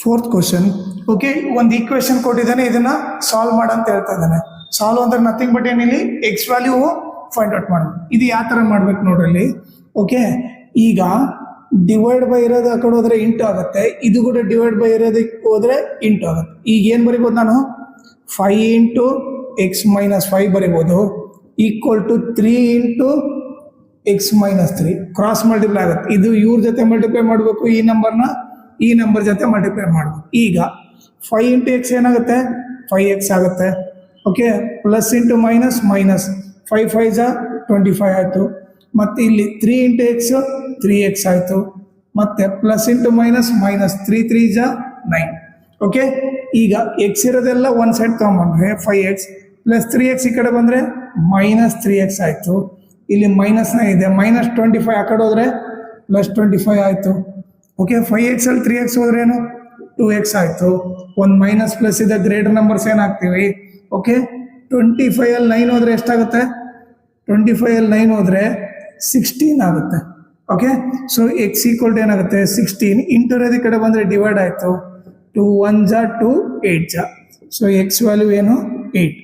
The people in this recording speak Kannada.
4th question. ಓಕೆ, ಒಂದು ಈಕ್ವೇಶನ್ ಕೊಟ್ಟಿದ್ದಾನೆ, ಇದನ್ನ ಸಾಲ್ವ್ ಮಾಡಂತ ಹೇಳ್ತಾ ಇದ್ದಾನೆ. ಸಾಲ್ವ್ ಅಂದ್ರೆ ನಥಿಂಗ್ ಬಟ್ ಏನಿಲ್ಲಿ ಎಕ್ಸ್ ವ್ಯಾಲ್ಯೂ ಫೈಂಡ್ ಔಟ್ ಮಾಡಬೇಕು. ಇದು ಯಾವ ಥರ ಮಾಡ್ಬೇಕು ನೋಡ್ರಲ್ಲಿ. ಓಕೆ, ಈಗ ಡಿವೈಡ್ ಬೈ ಇರೋದು ಆ ಕಡೆ ಹೋದ್ರೆ ಇಂಟು ಆಗುತ್ತೆ, ಇದು ಕೂಡ ಡಿವೈಡ್ ಬೈ ಇರೋದಕ್ಕೆ ಹೋದ್ರೆ ಇಂಟು ಆಗುತ್ತೆ. ಈಗ ಏನು ಬರಿಬೋದು ನಾನು, 5 ಇಂಟು ಎಕ್ಸ್ ಮೈನಸ್ 5 ಬರಿಬೋದು, equal to 3 into x minus 3. Cross multiply ಆಗುತ್ತೆ, ಇದು ಇವ್ರ ಜೊತೆ ಮಲ್ಟಿಪ್ಲೈ ಮಾಡಬೇಕು, ಈ ನಂಬರ್ನ ಈ ನಂಬರ್ ಜೊತೆ ಮಲ್ಟಿಪ್ಲೈ ಮಾಡಬೇಕು. ಈಗ 5 ಇಂಟು ಎಕ್ಸ್ ಏನಾಗುತ್ತೆ, 5x ಆಗುತ್ತೆ. Okay, plus into minus minus, 5 5 ಜಾ 25 ಆಯಿತು. ಮತ್ತು ಇಲ್ಲಿ 3 ಇಂಟು ಎಕ್ಸ್ 3x ಆಯಿತು. ಮತ್ತು ಪ್ಲಸ್ ಇಂಟು ಮೈನಸ್ ಮೈನಸ್, 3 3 ಜಾ 9. ಓಕೆ, ಈಗ ಎಕ್ಸ್ ಇರೋದೆಲ್ಲ ಒಂದು ಸೈಡ್ ತೊಗೊಂಡ್ರೆ 5x ಪ್ಲಸ್ 3x ಈ ಕಡೆ ಬಂದರೆ ಮೈನಸ್ 3x ಆಯಿತು. ಇಲ್ಲಿ ಮೈನಸ್ನ ಇದೆ, ಮೈನಸ್ 25 ಆ ಕಡೆ ಹೋದರೆ ಪ್ಲಸ್ 25 ಆಯಿತು. ಓಕೆ, 5x ಅಲ್ಲಿ 3x ಹೋದ್ರೇನು 2x ಆಯಿತು. ಒಂದು ಮೈನಸ್ ಪ್ಲಸ್ ಇದೆ, ಗ್ರೇಟರ್ ನಂಬರ್ಸ್ ಏನಾಗ್ತೀವಿ. ಓಕೆ, 25 ಅಲ್ಲಿ 9 ಹೋದರೆ ಎಷ್ಟಾಗುತ್ತೆ, 25 ಅಲ್ಲಿ 9 ಹೋದರೆ 16 ಆಗುತ್ತೆ. Okay, so x equal to ಏನಾಗುತ್ತೆ 16 ಇಂಟು ಈ ಕಡೆ ಬಂದರೆ ಡಿವೈಡ್ ಆಯಿತು. 2 1 ಜಾ 2 8 ಜಾ, ಸೊ ಎಕ್ಸ್ ವ್ಯಾಲ್ಯೂ ಏನು 8.